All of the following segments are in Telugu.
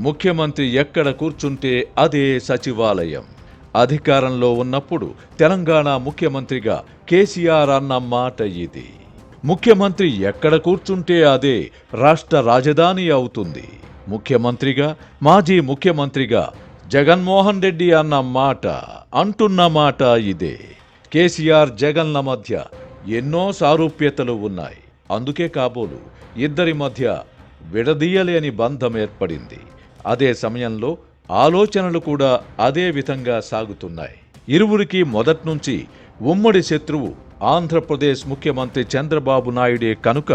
ముఖ్యమంత్రి ఎక్కడ కూర్చుంటే అదే సచివాలయం. అధికారంలో ఉన్నప్పుడు తెలంగాణ ముఖ్యమంత్రిగా కేసీఆర్ అన్న మాట ఇది. ముఖ్యమంత్రి ఎక్కడ కూర్చుంటే అదే రాష్ట్ర రాజధాని అవుతుంది. ముఖ్యమంత్రిగా, మాజీ ముఖ్యమంత్రిగా జగన్మోహన్ రెడ్డి అంటున్న మాట ఇదే. కేసీఆర్, జగన్ల మధ్య ఎన్నో సారూప్యతలు ఉన్నాయి. అందుకే కాబోలు ఇద్దరి మధ్య విడదీయలేని బంధం ఏర్పడింది. అదే సమయంలో ఆలోచనలు కూడా అదే విధంగా సాగుతున్నాయి. ఇరువురికి మొదట్నుంచి ఉమ్మడి శత్రువు ఆంధ్రప్రదేశ్ ముఖ్యమంత్రి చంద్రబాబు నాయుడే కనుక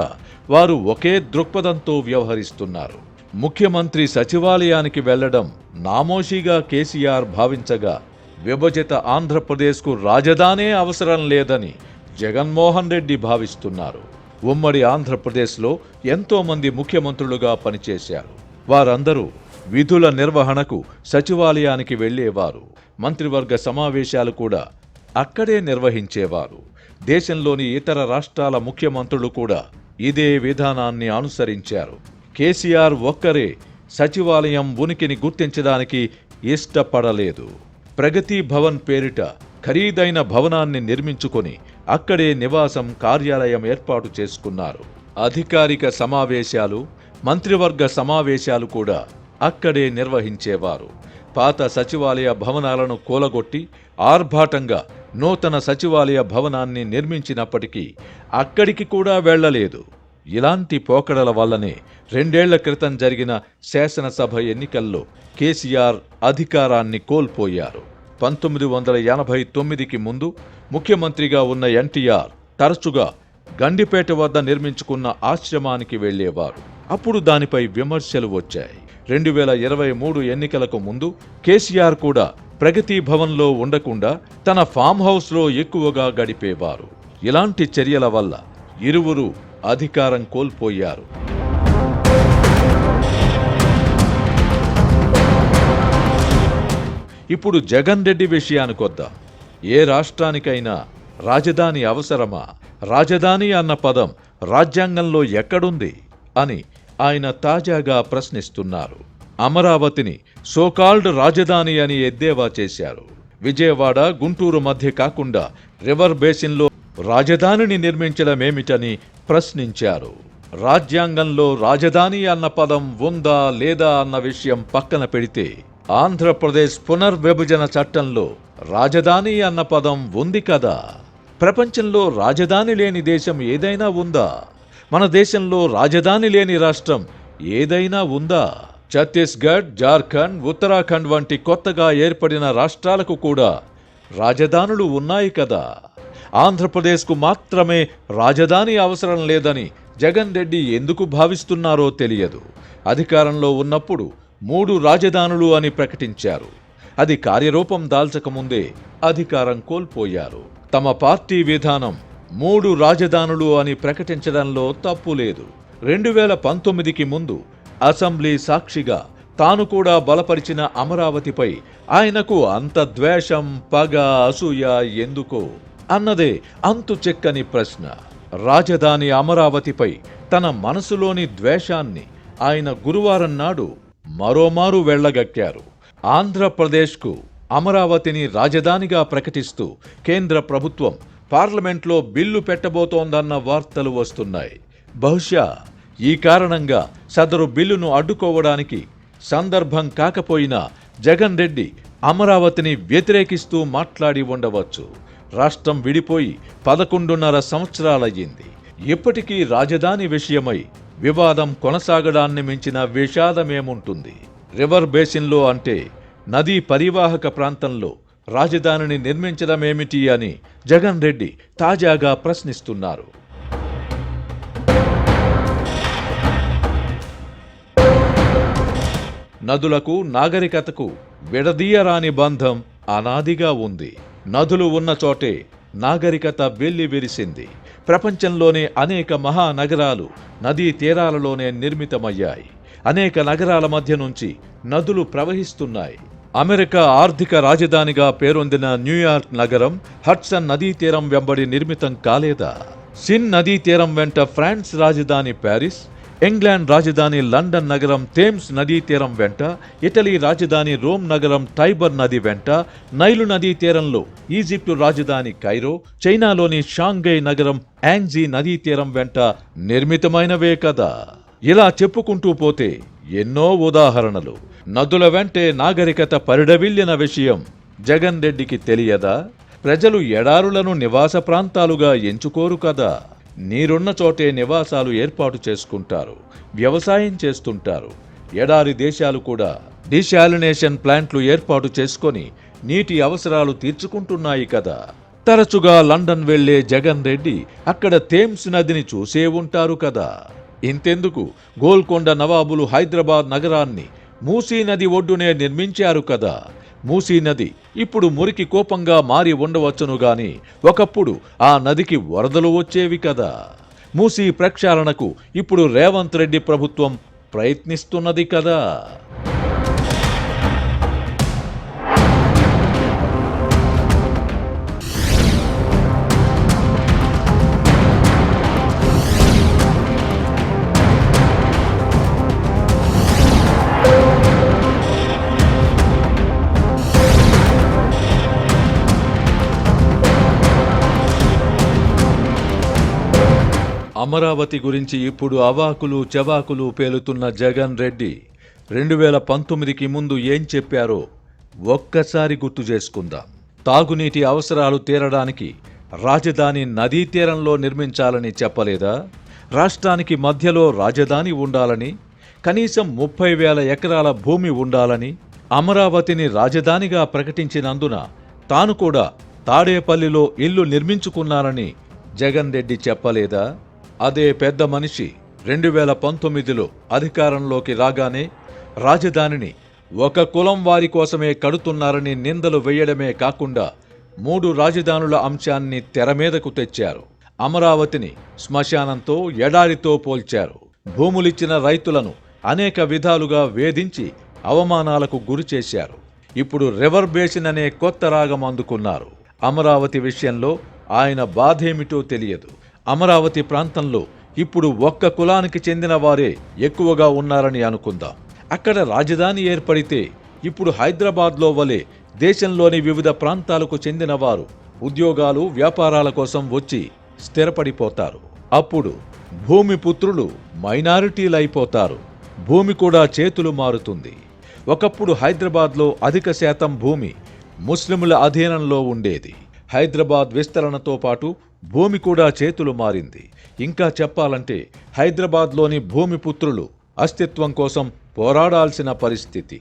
వారు ఒకే దృక్పథంతో వ్యవహరిస్తున్నారు. ముఖ్యమంత్రి సచివాలయానికి వెళ్లడం నామోషీగా కేసీఆర్ భావించగా, విభజిత ఆంధ్రప్రదేశ్కు రాజధానే అవసరం లేదని జగన్మోహన్ రెడ్డి భావిస్తున్నారు. ఉమ్మడి ఆంధ్రప్రదేశ్లో ఎంతోమంది ముఖ్యమంత్రులుగా పనిచేశారు. వారందరూ విధుల నిర్వహణకు సచివాలయానికి వెళ్లేవారు. మంత్రివర్గ సమావేశాలు కూడా అక్కడే నిర్వహించేవారు. దేశంలోని ఇతర రాష్ట్రాల ముఖ్యమంత్రులు కూడా ఇదే విధానాన్ని అనుసరించారు. కేసీఆర్ ఒక్కరే సచివాలయం ఉనికిని గుర్తించడానికి ఇష్టపడలేదు. ప్రగతి భవన్ పేరిట ఖరీదైన భవనాన్ని నిర్మించుకొని అక్కడే నివాసం, కార్యాలయం ఏర్పాటు చేసుకున్నారు. అధికారిక సమావేశాలు, మంత్రివర్గ సమావేశాలు కూడా అక్కడే నిర్వహించేవారు. పాత సచివాలయ భవనాలను కూలగొట్టి ఆర్భాటంగా నూతన సచివాలయ భవనాన్ని నిర్మించినప్పటికీ అక్కడికి కూడా వెళ్లలేదు. ఇలాంటి పోకడల వల్లనే 2 ఏళ్ల క్రితం జరిగిన శాసనసభ ఎన్నికల్లో కేసీఆర్ అధికారాన్ని కోల్పోయారు. 1989కి ముందు ముఖ్యమంత్రిగా ఉన్న ఎన్టీఆర్ తరచుగా గండిపేట వద్ద నిర్మించుకున్న ఆశ్రమానికి వెళ్లేవారు. అప్పుడు దానిపై విమర్శలు వచ్చాయి. 2023 ఎన్నికలకు ముందు కేసీఆర్ కూడా ప్రగతి భవన్లో ఉండకుండా తన ఫామ్ హౌస్లో ఎక్కువగా గడిపేవారు. ఇలాంటి చర్యల వల్ల ఇరువురు అధికారం కోల్పోయారు. ఇప్పుడు జగన్ రెడ్డి విషయానికొద్దాం. ఏ రాష్ట్రానికైనా రాజధాని అవసరమా? రాజధాని అన్న పదం రాజ్యాంగంలో ఎక్కడుంది అని ఆయన తాజాగా ప్రశ్నిస్తున్నారు. అమరావతిని సోకాల్డ్ రాజధాని అని ఎద్దేవా చేశారు. విజయవాడ, గుంటూరు మధ్య కాకుండా రివర్ బేసిన్లో రాజధానిని నిర్మించడమేమిటని ప్రశ్నించారు. రాజ్యాంగంలో రాజధాని అన్న పదం ఉందా లేదా అన్న విషయం పక్కన పెడితే, ఆంధ్రప్రదేశ్ పునర్విభజన చట్టంలో రాజధాని అన్న పదం ఉంది కదా. ప్రపంచంలో రాజధాని లేని దేశం ఏదైనా ఉందా? మన దేశంలో రాజధాని లేని రాష్ట్రం ఏదైనా ఉందా? ఛత్తీస్గఢ్, జార్ఖండ్, ఉత్తరాఖండ్ వంటి కొత్తగా ఏర్పడిన రాష్ట్రాలకు కూడా రాజధానులు ఉన్నాయి కదా. ఆంధ్రప్రదేశ్కు మాత్రమే రాజధాని అవసరం లేదని జగన్ రెడ్డి ఎందుకు భావిస్తున్నారో తెలియదు. అధికారంలో ఉన్నప్పుడు 3 రాజధానులు అని ప్రకటించారు. అది కార్యరూపం దాల్చకముందే అధికారం కోల్పోయారు. తమ పార్టీ విధానం 3 రాజధానులు అని ప్రకటించడంలో తప్పు లేదు. 2019కి ముందు అసెంబ్లీ సాక్షిగా తాను కూడా బలపరిచిన అమరావతిపై ఆయనకు అంత ద్వేషం, పగ, అసూయ ఎందుకో అన్నదే అంతు చెక్కని ప్రశ్న. రాజధాని అమరావతిపై తన మనసులోని ద్వేషాన్ని ఆయన గురువారం నాడు మరోమారు వెళ్లగక్కారు. ఆంధ్రప్రదేశ్కు అమరావతిని రాజధానిగా ప్రకటిస్తూ కేంద్ర ప్రభుత్వం పార్లమెంట్లో బిల్లు పెట్టబోతోందన్న వార్తలు వస్తున్నాయి. బహుశా ఈ కారణంగా సదరు బిల్లును అడ్డుకోవడానికి సందర్భం కాకపోయినా జగన్ రెడ్డి అమరావతిని వ్యతిరేకిస్తూ మాట్లాడి ఉండవచ్చు. రాష్ట్రం విడిపోయి 11.5 సంవత్సరాలయ్యింది. ఇప్పటికీ రాజధాని విషయమై వివాదం కొనసాగడాన్ని మించిన విషాదమేముంటుంది? రివర్ బేసిన్లో అంటే నదీ పరివాహక ప్రాంతంలో రాజధానిని నిర్మించడమేమిటి అని జగన్ రెడ్డి తాజాగా ప్రశ్నిస్తున్నారు. నదులకు, నాగరికతకు విడదీయరాని బంధం అనాదిగా ఉంది. నదులు ఉన్న చోటే నాగరికత వెల్లి విరిసింది. ప్రపంచంలోనే అనేక మహానగరాలు నదీ తీరాలలోనే నిర్మితమయ్యాయి. అనేక నగరాల మధ్య నుంచి నదులు ప్రవహిస్తున్నాయి. అమెరికా ఆర్థిక రాజధానిగా పేరొందిన న్యూయార్క్ నగరం హడ్సన్ నదీ తీరం వెంబడి నిర్మితం కాలేదా? సిన్ నదీ తీరం వెంట ఫ్రాన్స్ రాజధాని ప్యారిస్, ఇంగ్లాండ్ రాజధాని లండన్ నగరం థేమ్స్ నదీ తీరం వెంట, ఇటలీ రాజధాని రోమ్ నగరం టైబర్ నది వెంట, నైలు నదీ తీరంలో ఈజిప్టు రాజధాని కైరో, చైనాలోని షాంఘై నగరం యాంగ్జీ నదీ తీరం వెంట నిర్మితమైనవే కదా. ఇలా చెప్పుకుంటూ పోతే ఎన్నో ఉదాహరణలు. నదుల వెంటే నాగరికత పరిడవిల్లిన విషయం జగన్ రెడ్డికి తెలియదా? ప్రజలు ఎడారులను నివాస ప్రాంతాలుగా ఎంచుకోరు కదా. నీరున్న చోటే నివాసాలు ఏర్పాటు చేసుకుంటారు, వ్యవసాయం చేస్తుంటారు. ఎడారి దేశాలు కూడా డిశాలినేషన్ ప్లాంట్లు ఏర్పాటు చేసుకొని నీటి అవసరాలు తీర్చుకుంటున్నాయి కదా. తరచుగా లండన్ వెళ్లే జగన్ రెడ్డి అక్కడ థేమ్స్ నదిని చూసే ఉంటారు కదా. ఇంతెందుకు, గోల్కొండ నవాబులు హైదరాబాద్ నగరాన్ని మూసీ నది ఒడ్డునే నిర్మించారు కదా. మూసీ నది ఇప్పుడు మురికి కోపంగా మారి ఉండవచ్చును గాని ఒకప్పుడు ఆ నదికి వరదలు వచ్చేవి కదా. మూసీ ప్రక్షాళనకు ఇప్పుడు రేవంత్ రెడ్డి ప్రభుత్వం ప్రయత్నిస్తున్నది కదా. అమరావతి గురించి ఇప్పుడు అవాకులు చవాకులు పేలుతున్న జగన్ రెడ్డి 2019కి ముందు ఏం చెప్పారో ఒక్కసారి గుర్తు చేసుకుందాం. తాగునీటి అవసరాలు తీరడానికి రాజధాని నదీ తీరంలో నిర్మించాలని చెప్పలేదా? రాష్ట్రానికి మధ్యలో రాజధాని ఉండాలని, కనీసం 30,000 ఎకరాల భూమి ఉండాలని, అమరావతిని రాజధానిగా ప్రకటించినందున తాను కూడా తాడేపల్లిలో ఇల్లు నిర్మించుకున్నానని జగన్ రెడ్డి చెప్పలేదా? అదే పెద్ద మనిషి 2019లో అధికారంలోకి రాగానే రాజధానిని ఒక కులం వారి కోసమే కడుతున్నారని నిందలు వేయడమే కాకుండా 3 రాజధానుల అంశాన్ని తెరమీదకు తెచ్చారు. అమరావతిని శ్మశానంతో, ఎడారితో పోల్చారు. భూములిచ్చిన రైతులను అనేక విధాలుగా వేధించి అవమానాలకు గురిచేశారు. ఇప్పుడు రివర్ బేసిన్ అనే కొత్త రాగం అందుకున్నారు. అమరావతి విషయంలో ఆయన బాధేమిటో తెలియదు. అమరావతి ప్రాంతంలో ఇప్పుడు ఒక్క కులానికి చెందిన వారే ఎక్కువగా ఉన్నారని అనుకుందాం. అక్కడ రాజధాని ఏర్పడితే ఇప్పుడు హైదరాబాద్లో వలె దేశంలోని వివిధ ప్రాంతాలకు చెందిన వారు ఉద్యోగాలు, వ్యాపారాల కోసం వచ్చి స్థిరపడిపోతారు. అప్పుడు భూమిపుత్రులు మైనారిటీలైపోతారు. భూమి కూడా చేతులు మారుతుంది. ఒకప్పుడు హైదరాబాద్లో అధిక శాతం భూమి ముస్లిముల అధీనంలో ఉండేది. హైదరాబాద్ విస్తరణతో పాటు భూమి కూడా చేతులు మారింది. ఇంకా చెప్పాలంటే హైదరాబాద్లోని భూమిపుత్రులు అస్తిత్వం కోసం పోరాడాల్సిన పరిస్థితి.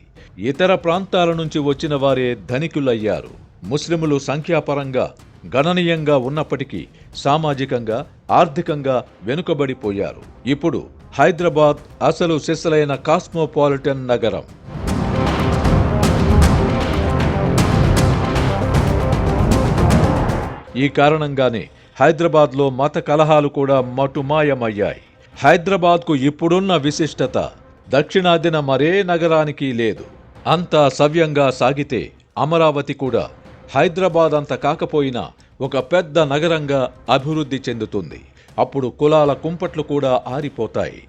ఇతర ప్రాంతాల నుంచి వచ్చిన వారే ధనికులయ్యారు. ముస్లిములు సంఖ్యాపరంగా గణనీయంగా ఉన్నప్పటికీ సామాజికంగా, ఆర్థికంగా వెనుకబడిపోయారు. ఇప్పుడు హైదరాబాద్ అసలు సిసలైన కాస్మోపాలిటన్ నగరం. ఈ కారణంగానే హైదరాబాద్లో మత కలహాలు కూడా మటుమాయమయ్యాయి. హైదరాబాద్కు ఇప్పుడున్న విశిష్టత దక్షిణాదిన మరే నగరానికి లేదు. అంతా సవ్యంగా సాగితే అమరావతి కూడా హైదరాబాద్ అంత కాకపోయినా ఒక పెద్ద నగరంగా అభివృద్ధి చెందుతుంది. అప్పుడు కులాల కుంపట్లు కూడా ఆరిపోతాయి.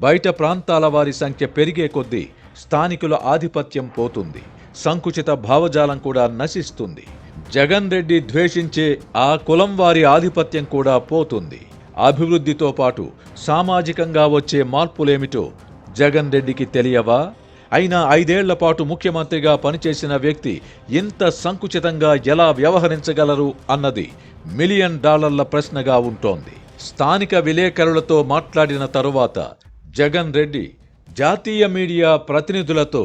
బయట ప్రాంతాల వారి సంఖ్య పెరిగే కొద్దీ స్థానికుల ఆధిపత్యం పోతుంది. సంకుచిత భావజాలం కూడా నశిస్తుంది. జగన్ రెడ్డి ద్వేషించే ఆ కులం వారి ఆధిపత్యం కూడా పోతుంది. అభివృద్ధితో పాటు సామాజికంగా వచ్చే మార్పులేమిటో జగన్ రెడ్డికి తెలియవా? అయినా 5 ఏళ్ల పాటు ముఖ్యమంత్రిగా పనిచేసిన వ్యక్తి ఇంత సంకుచితంగా ఎలా వ్యవహరించగలరు అన్నది $1 మిలియన్ ప్రశ్నగా ఉంటోంది. స్థానిక విలేకరులతో మాట్లాడిన తరువాత జగన్ రెడ్డి జాతీయ మీడియా ప్రతినిధులతో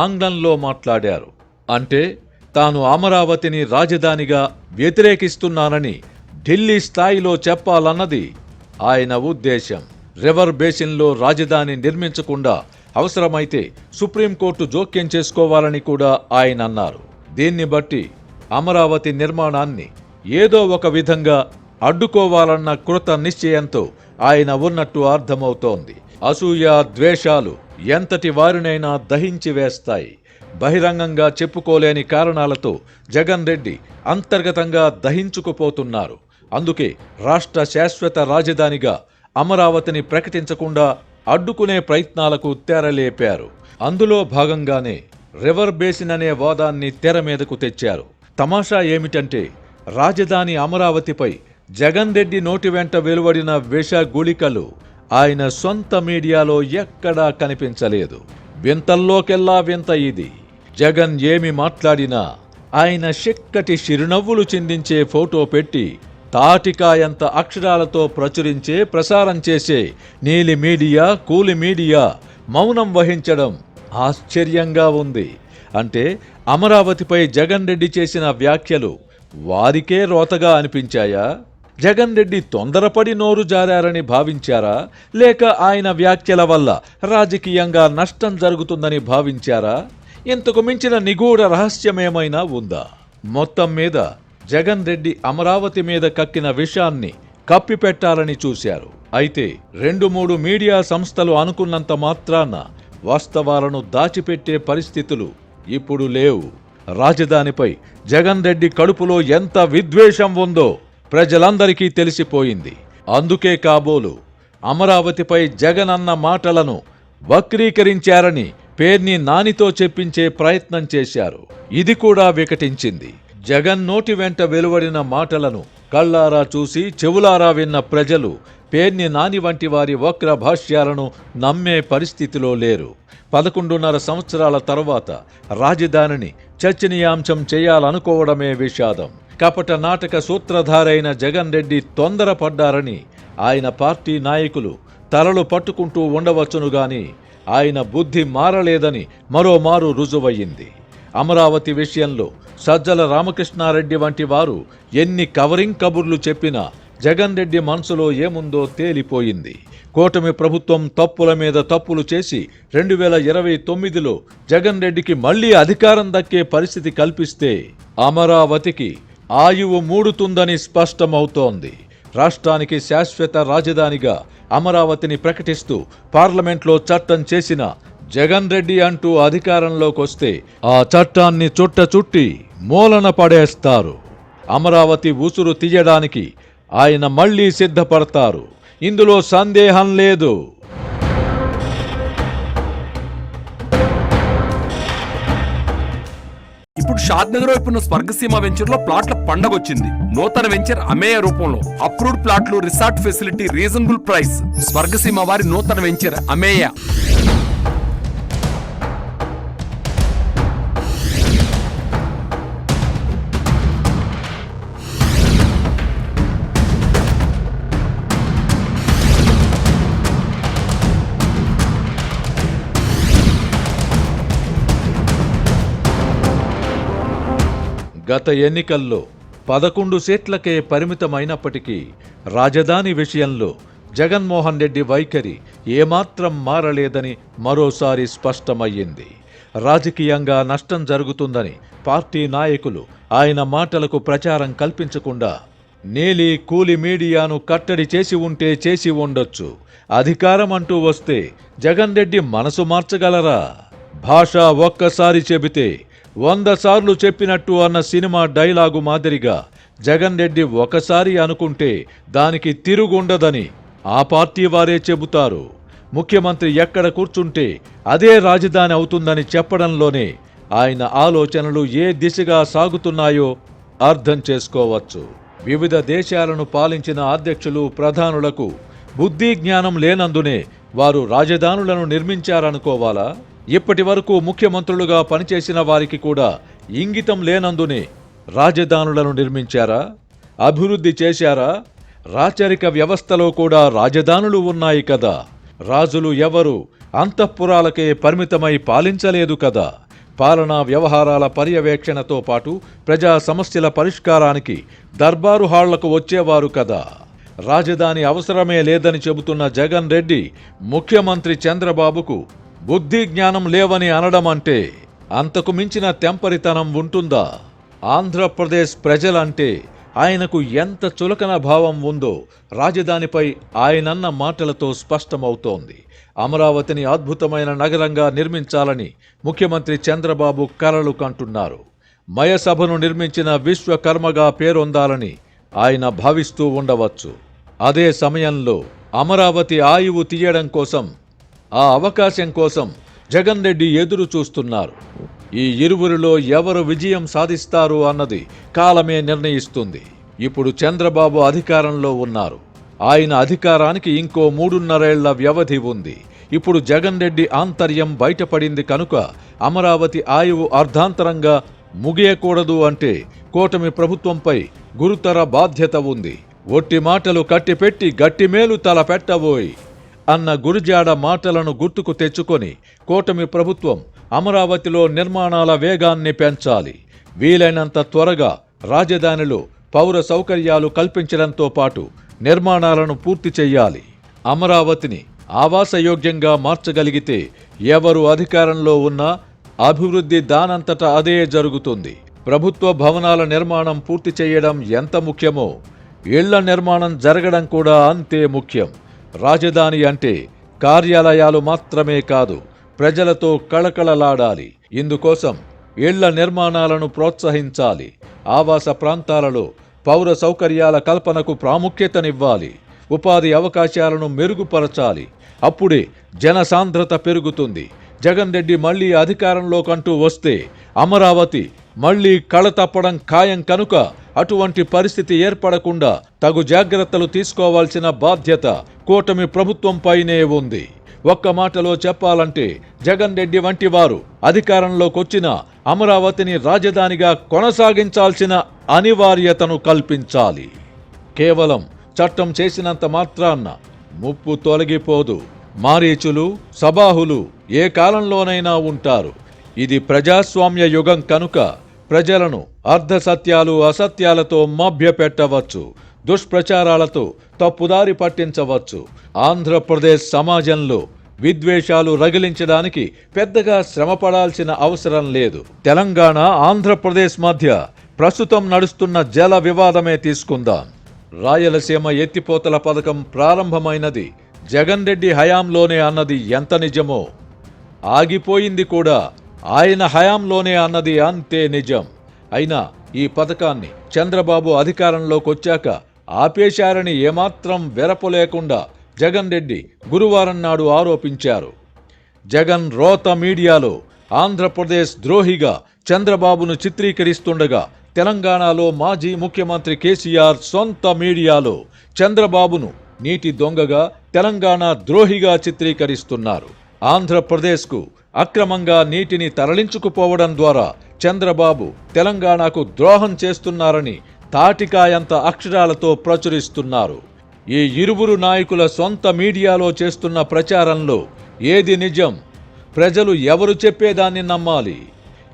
ఆంగ్లంలో మాట్లాడారు. అంటే తాను అమరావతిని రాజధానిగా వ్యతిరేకిస్తున్నానని ఢిల్లీ స్థాయిలో చెప్పాలన్నది ఆయన ఉద్దేశం. రివర్ బేసిన్లో రాజధాని నిర్మించకుండా అవసరమైతే సుప్రీంకోర్టు జోక్యం చేసుకోవాలని కూడా ఆయన అన్నారు. దీన్ని బట్టి అమరావతి నిర్మాణాన్ని ఏదో ఒక విధంగా అడ్డుకోవాలన్న కృత నిశ్చయంతో ఆయన ఉన్నట్టు అర్థమవుతోంది. అసూయ, ద్వేషాలు ఎంతటి వారినైనా దహించి వేస్తాయి. బహిరంగంగా చెప్పుకోలేని కారణాలతో జగన్ రెడ్డి అంతర్గతంగా దహించుకుపోతున్నారు. అందుకే రాష్ట్ర శాశ్వత రాజధానిగా అమరావతిని ప్రకటించకుండా అడ్డుకునే ప్రయత్నాలకు తెరలేపారు. అందులో భాగంగానే రివర్ బేసిన్ అనే వాదాన్ని తెర మీదకు తెచ్చారు. తమాషా ఏమిటంటే రాజధాని అమరావతిపై జగన్ రెడ్డి నోటి వెంట వెలువడిన విష గుళికలు ఆయన సొంత మీడియాలో ఎక్కడా కనిపించలేదు. వింతల్లోకెల్లా వింత ఇది. జగన్ ఏమి మాట్లాడినా ఆయన చిక్కటి చిరునవ్వులు చిందించే ఫోటో పెట్టి తాటికాయంత అక్షరాలతో ప్రచురించే ప్రసారం చేసే నీలి మీడియా, కూలి మీడియా మౌనం వహించడం ఆశ్చర్యంగా ఉంది. అంటే అమరావతిపై జగన్ రెడ్డి చేసిన వ్యాఖ్యలు వారికే రోతగా అనిపించాయా? జగన్ రెడ్డి తొందరపడి నోరు జారారని భావించారా? లేక ఆయన వ్యాఖ్యల వల్ల రాజకీయంగా నష్టం జరుగుతుందని భావించారా? ఇంతకు మించిన నిగూఢ రహస్యమేమైనా ఉందా? మొత్తం మీద జగన్ రెడ్డి అమరావతి మీద కక్కిన విషాన్ని కప్పిపెట్టాలని చూశారు. అయితే 2-3 మీడియా సంస్థలు అనుకున్నంత మాత్రాన వాస్తవాలను దాచిపెట్టే పరిస్థితులు ఇప్పుడు లేవు. రాజధానిపై జగన్ రెడ్డి కడుపులో ఎంత విద్వేషం ఉందో ప్రజలందరికీ తెలిసిపోయింది. అందుకే కాబోలు అమరావతిపై జగన్ అన్న మాటలను వక్రీకరించారని పేర్ని నానితో చెప్పించే ప్రయత్నం చేశారు. ఇది కూడా వికటించింది. జగన్ నోటి వెంట వెలువడిన మాటలను కళ్ళారా చూసి చెవులారా విన్న ప్రజలు పేర్ని నాని వంటి వారి వక్ర భాష్యాలను నమ్మే పరిస్థితిలో లేరు. 11.5 సంవత్సరాల తర్వాత రాజధానిని చర్చనీయాంశం చేయాలనుకోవడమే విషాదం. కపట నాటక సూత్రధారైన జగన్ రెడ్డి తొందరపడ్డారని ఆయన పార్టీ నాయకులు తలలు పట్టుకుంటూ ఉండవచ్చును గాని ఆయన బుద్ధి మారలేదని మరోమారు రుజువయ్యింది. అమరావతి విషయంలో సజ్జల రామకృష్ణారెడ్డి వంటి వారు ఎన్ని కవరింగ్ కబుర్లు చెప్పినా జగన్ రెడ్డి మనసులో ఏముందో తేలిపోయింది. కూటమి ప్రభుత్వం తప్పుల మీద తప్పులు చేసి 2029లో జగన్ రెడ్డికి మళ్లీ అధికారం దక్కే పరిస్థితి కల్పిస్తే అమరావతికి ఆయువు మూడుతుందని స్పష్టమవుతోంది. రాష్ట్రానికి శాశ్వత రాజధానిగా అమరావతిని ప్రకటిస్తూ పార్లమెంట్లో చట్టం చేసిన జగన్ రెడ్డి అంటూ అధికారంలోకొస్తే ఆ చట్టాన్ని చుట్టి మూలన పడేస్తారు. అమరావతి ఉసురు తీయడానికి ఆయన మళ్లీ సిద్ధపడతారు. ఇందులో సందేహం లేదు. ఇప్పుడు షాద్నగర్ వైపు ఉన్న స్వర్గసీమ వెంచర్ లో ప్లాట్ల పండగ వచ్చింది. నూతన వెంచర్ అమేయ రూపంలో అప్రూవ్డ్ ప్లాట్లు, resort facility, reasonable price. Swargaseema వారి నూతన వెంచర్ అమేయ. గత ఎన్నికల్లో 11 సీట్లకే పరిమితమైనప్పటికీ రాజధాని విషయంలో జగన్మోహన్ రెడ్డి వైఖరి ఏమాత్రం మారలేదని మరోసారి స్పష్టమయ్యింది. రాజకీయంగా నష్టం జరుగుతుందని పార్టీ నాయకులు ఆయన మాటలకు ప్రచారం కల్పించకుండా నీలి కూలి మీడియాను కట్టడి చేసి ఉంటే చేసి ఉండొచ్చు. అధికారం అంటూ వస్తే జగన్ రెడ్డి మనసు మార్చగలరా? భాష ఒక్కసారి చెబితే 100 సార్లు చెప్పినట్టు అన్న సినిమా డైలాగు మాదిరిగా జగన్ రెడ్డి ఒకసారి అనుకుంటే దానికి తిరుగుండదని ఆ పార్టీ వారే చెబుతారు. ముఖ్యమంత్రి ఎక్కడ కూర్చుంటే అదే రాజధాని అవుతుందని చెప్పడంలోనే ఆయన ఆలోచనలు ఏ దిశగా సాగుతున్నాయో అర్థం చేసుకోవచ్చు. వివిధ దేశాలను పాలించిన అధ్యక్షులు, ప్రధానులకు బుద్ధి జ్ఞానం లేనందునే వారు రాజధానులను నిర్మించారనుకోవాలా? ఇప్పటి వరకు ముఖ్యమంత్రులుగా పనిచేసిన వారికి కూడా ఇంగితం లేనందునే రాజధానులను నిర్మించారా? అభివృద్ధి చేశారా? రాచరిక వ్యవస్థలో కూడా రాజధానులు ఉన్నాయి కదా. రాజులు ఎవరు అంతఃపురాలకే పరిమితమై పాలించలేదు కదా. పాలనా వ్యవహారాల పర్యవేక్షణతో పాటు ప్రజా సమస్యల పరిష్కారానికి దర్బారు హాళ్లకు వచ్చేవారు కదా. రాజధాని అవసరమే లేదని చెబుతున్న జగన్ రెడ్డి ముఖ్యమంత్రి చంద్రబాబుకు బుద్ధి జ్ఞానం లేవని అనడం అంటే అంతకు మించిన తెంపరితనం ఉంటుందా? ఆంధ్రప్రదేశ్ ప్రజలంటే ఆయనకు ఎంత చులకన భావం ఉందో రాజధానిపై ఆయనన్న మాటలతో స్పష్టమవుతోంది. అమరావతిని అద్భుతమైన నగరంగా నిర్మించాలని ముఖ్యమంత్రి చంద్రబాబు కలలు కంటున్నారు. మయసభను నిర్మించిన విశ్వకర్మగా పేరొందాలని ఆయన భావిస్తూ ఉండవచ్చు. అదే సమయంలో అమరావతి ఆయువు తీయడం కోసం ఆ అవకాశం కోసం జగన్ రెడ్డి ఎదురు చూస్తున్నారు. ఈ ఇరువురిలో ఎవరు విజయం సాధిస్తారు అన్నది కాలమే నిర్ణయిస్తుంది. ఇప్పుడు చంద్రబాబు అధికారంలో ఉన్నారు. ఆయన అధికారానికి ఇంకో 3.5 ఏళ్ల వ్యవధి ఉంది. ఇప్పుడు జగన్ రెడ్డి ఆంతర్యం బయటపడింది కనుక అమరావతి ఆయువు అర్ధాంతరంగా ముగియకూడదు అంటే కూటమి ప్రభుత్వంపై గురుతర బాధ్యత ఉంది. ఒట్టి మాటలు కట్టిపెట్టి గట్టిమేలు తల పెట్టబోయి అన్న గురుజాడ మాటలను గుర్తుకు తెచ్చుకొని కూటమి ప్రభుత్వం అమరావతిలో నిర్మాణాల వేగాన్ని పెంచాలి. వీలైనంత త్వరగా రాజధానిలో పౌర సౌకర్యాలు కల్పించడంతో పాటు నిర్మాణాలను పూర్తి చెయ్యాలి. అమరావతిని ఆవాసయోగ్యంగా మార్చగలిగితే ఎవరు అధికారంలో ఉన్నా అభివృద్ధి దానంతటా అదే జరుగుతుంది. ప్రభుత్వ భవనాల నిర్మాణం పూర్తి చేయడం ఎంత ముఖ్యమో ఇళ్ల నిర్మాణం జరగడం కూడా అంతే ముఖ్యం. రాజధాని అంటే కార్యాలయాలు మాత్రమే కాదు, ప్రజలతో కళకళలాడాలి. ఇందుకోసం ఇళ్ల నిర్మాణాలను ప్రోత్సహించాలి. ఆవాస ప్రాంతాలలో పౌర సౌకర్యాల కల్పనకు ప్రాముఖ్యతనివ్వాలి. ఉపాధి అవకాశాలను మెరుగుపరచాలి. అప్పుడే జనసాంద్రత పెరుగుతుంది. జగన్ రెడ్డి మళ్లీ అధికారంలోకంటూ వస్తే అమరావతి మళ్లీ కళ తప్పడం ఖాయం కనుక అటువంటి పరిస్థితి ఏర్పడకుండా తగు జాగ్రత్తలు తీసుకోవాల్సిన బాధ్యత కూటమి ప్రభుత్వంపైనే ఉంది. ఒక్క మాటలో చెప్పాలంటే జగన్ రెడ్డి వంటి వారు అధికారంలోకొచ్చిన అమరావతిని రాజధానిగా కొనసాగించాల్సిన అనివార్యతను కల్పించాలి. కేవలం చట్టం చేసినంత మాత్రాన్న ముప్పు తొలగిపోదు. మారీచులు, సబాహులు ఏ కాలంలోనైనా ఉంటారు. ఇది ప్రజాస్వామ్య యుగం కనుక ప్రజలను అర్ధసత్యాలు, అసత్యాలతో మభ్యపెట్టవచ్చు. దుష్ప్రచారాలతో తప్పుదారి పట్టించవచ్చు. ఆంధ్రప్రదేశ్ సమాజంలో విద్వేషాలు రగిలించడానికి పెద్దగా శ్రమపడాల్సిన అవసరం లేదు. తెలంగాణ, ఆంధ్రప్రదేశ్ మధ్య ప్రస్తుతం నడుస్తున్న జల వివాదమే తీసుకుందాం. రాయలసీమ ఎత్తిపోతల పథకం ప్రారంభమైనది జగన్ రెడ్డి హయాంలోనే అన్నది ఎంత నిజమో, ఆగిపోయింది కూడా ఆయన హయాంలోనే అన్నది అంతే నిజం. అయినా ఈ పథకాన్ని చంద్రబాబు అధికారంలోకి వచ్చాక ఆపేశారని ఏమాత్రం వెరపలేకుండా జగన్ రెడ్డి గురువారం నాడు ఆరోపించారు. జగన్ రోత మీడియాలో ఆంధ్రప్రదేశ్ ద్రోహిగా చంద్రబాబును చిత్రీకరిస్తుండగా తెలంగాణలో మాజీ ముఖ్యమంత్రి కేసీఆర్ సొంత మీడియాలో చంద్రబాబును నీటి దొంగగా, తెలంగాణ ద్రోహిగా చిత్రీకరిస్తున్నారు. ఆంధ్రప్రదేశ్కు అక్రమంగా నీటిని తరలించుకుపోవడం ద్వారా చంద్రబాబు తెలంగాణకు ద్రోహం చేస్తున్నారని తాటికాయంత అక్షరాలతో ప్రచురిస్తున్నారు. ఈ ఇరువురు నాయకుల సొంత మీడియాలో చేస్తున్న ప్రచారంలో ఏది నిజం? ప్రజలు ఎవరు చెప్పేదాన్ని నమ్మాలి?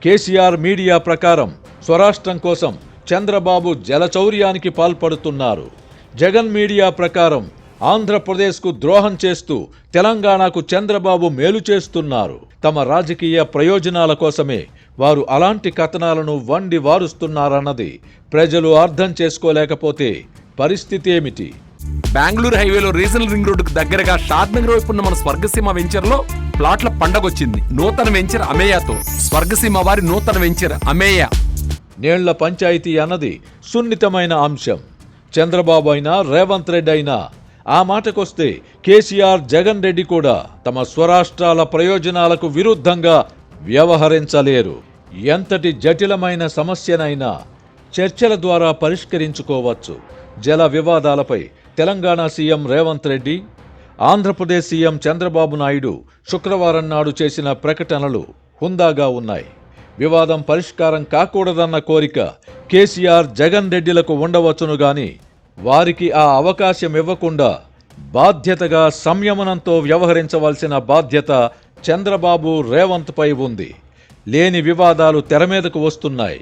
కేసీఆర్ మీడియా ప్రకారం స్వరాష్ట్రం కోసం చంద్రబాబు జలచౌర్యానికి పాల్పడుతున్నారు. జగన్ మీడియా ప్రకారం ఆంధ్రప్రదేశ్కు ద్రోహం చేస్తూ తెలంగాణకు చంద్రబాబు మేలు చేస్తున్నారు. తమ రాజకీయ ప్రయోజనాల కోసమే వారు అలాంటి కథనాలను వండి వారుస్తున్నారన్నది ప్రజలు అర్థం చేసుకోలేకపోతే పరిస్థితి ఏమిటి? బెంగళూరు హైవేలో రీజనల్ రింగ్ రోడ్డుకు దగ్గరగా షాద్ నగర్ వైపు ఉన్న మన స్వర్గసీమ వెంచర్ లో ప్లాట్ల పండగొచ్చింది. నూతన వెంచర్ అమేయాతో స్వర్గసీమ వారి నూతన వెంచర్ అమేయ. నీళ్ల పంచాయతీ అన్నది సున్నితమైన అంశం. చంద్రబాబు అయినా, రేవంత్ రెడ్డి అయినా, ఆ మాటకొస్తే కేసీఆర్, జగన్ రెడ్డి కూడా తమ స్వరాష్ట్రాల ప్రయోజనాలకు విరుద్ధంగా వ్యవహరించలేరు. ఎంతటి జటిలమైన సమస్యనైనా చర్చల ద్వారా పరిష్కరించుకోవచ్చు. జల వివాదాలపై తెలంగాణ సీఎం రేవంత్ రెడ్డి, ఆంధ్రప్రదేశ్ సీఎం చంద్రబాబు నాయుడు శుక్రవారం నాడు చేసిన ప్రకటనలు హుందాగా ఉన్నాయి. వివాదం పరిష్కారం కాకూడదన్న కోరిక కేసీఆర్, జగన్ రెడ్డిలకు ఉండవచ్చును గాని వారికి ఆ అవకాశం ఇవ్వకుండా బాధ్యతగా, సంయమనంతో వ్యవహరించవలసిన బాధ్యత చంద్రబాబు, రేవంత్ పై ఉంది. లేని వివాదాలు తెరమీదకు వస్తున్నాయి.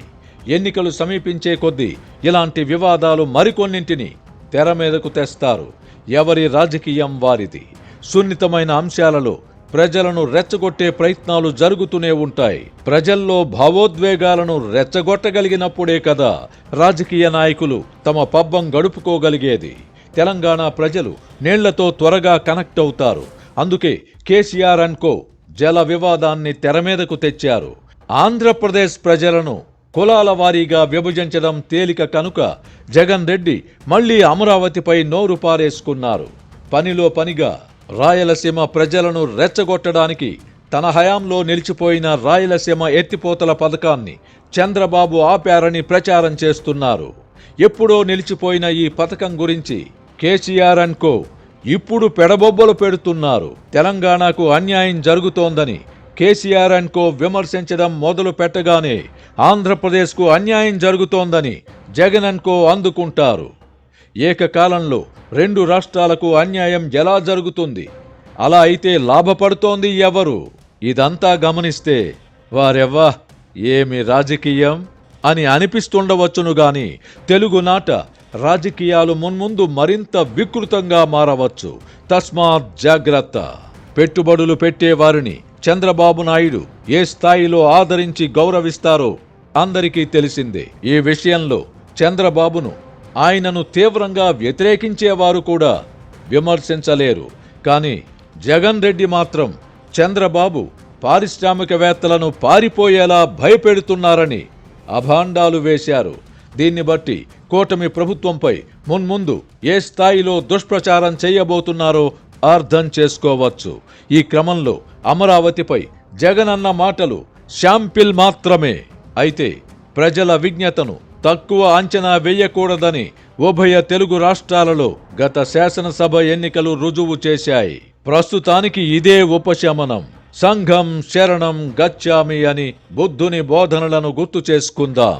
ఎన్నికలు సమీపించే కొద్దీ ఇలాంటి వివాదాలు మరికొన్నింటిని తెరమీదకు తెస్తారు. ఎవరి రాజకీయం వారిది. సున్నితమైన అంశాలలో ప్రజలను రెచ్చగొట్టే ప్రయత్నాలు జరుగుతూనే ఉంటాయి. ప్రజల్లో భావోద్వేగాలను రెచ్చగొట్టగలిగినప్పుడే కదా రాజకీయ నాయకులు తమ పబ్బం గడుపుకోగలిగేది. తెలంగాణ ప్రజలు నీళ్లతో త్వరగా కనెక్ట్ అవుతారు. అందుకే కేసీఆర్ అండ్ కో జల వివాదాన్ని తెరమీదకు తెచ్చారు. ఆంధ్రప్రదేశ్ ప్రజలను కులాల వారీగా విభజించడం తేలిక కనుక జగన్ రెడ్డి మళ్లీ అమరావతిపై నోరు పారేసుకున్నారు. పనిలో పనిగా రాయలసీమ ప్రజలను రెచ్చగొట్టడానికి తన హయాంలో నిలిచిపోయిన రాయలసీమ ఎత్తిపోతల పథకాన్ని చంద్రబాబు ఆపారని ప్రచారం చేస్తున్నారు. ఎప్పుడో నిలిచిపోయిన ఈ పథకం గురించి కేసీఆర్ అండ్ కో ఇప్పుడు పెడబొబ్బలు పెడుతున్నారు. తెలంగాణకు అన్యాయం జరుగుతోందని కేసీఆర్ అండ్ కో విమర్శించడం మొదలు పెట్టగానే ఆంధ్రప్రదేశ్కు అన్యాయం జరుగుతోందని జగన్ అండ్ కో అందుకుంటారు. ఏకకాలంలో 2 రాష్ట్రాలకు అన్యాయం ఎలా జరుగుతుంది? అలా అయితే లాభపడుతోంది ఎవరు? ఇదంతా గమనిస్తే వారెవ్వా ఏమి రాజకీయం అని అనిపిస్తుండవచ్చును గాని తెలుగునాట రాజకీయాలు మున్ముందు మరింత వికృతంగా మారవచ్చు. తస్మాత్ జాగ్రత్త. పెట్టుబడులు పెట్టేవారిని చంద్రబాబు నాయుడు ఏ స్థాయిలో ఆదరించి గౌరవిస్తారో అందరికీ తెలిసిందే. ఈ విషయంలో చంద్రబాబును ఆయనను తీవ్రంగా వ్యతిరేకించేవారు కూడా విమర్శించలేరు. కానీ జగన్ రెడ్డి మాత్రం చంద్రబాబు పారిశ్రామికవేత్తలను పారిపోయేలా భయపెడుతున్నారని అభాండాలు వేశారు. దీన్ని బట్టి కూటమి ప్రభుత్వంపై మున్ముందు ఏ స్థాయిలో దుష్ప్రచారం చేయబోతున్నారో అర్థం చేసుకోవచ్చు. ఈ క్రమంలో అమరావతిపై జగన్ అన్న మాటలు శాంపిల్ మాత్రమే. అయితే ప్రజల విజ్ఞతను తక్కువ అంచనా వేయకూడదని ఉభయ తెలుగు రాష్ట్రాలలో గత శాసనసభ ఎన్నికలు రుజువు చేశాయి. ప్రస్తుతానికి ఇదే ఉపశమనం. సంఘం శరణం గచ్చామి అని బుద్ధుని బోధనలను గుర్తు చేసుకుందాం.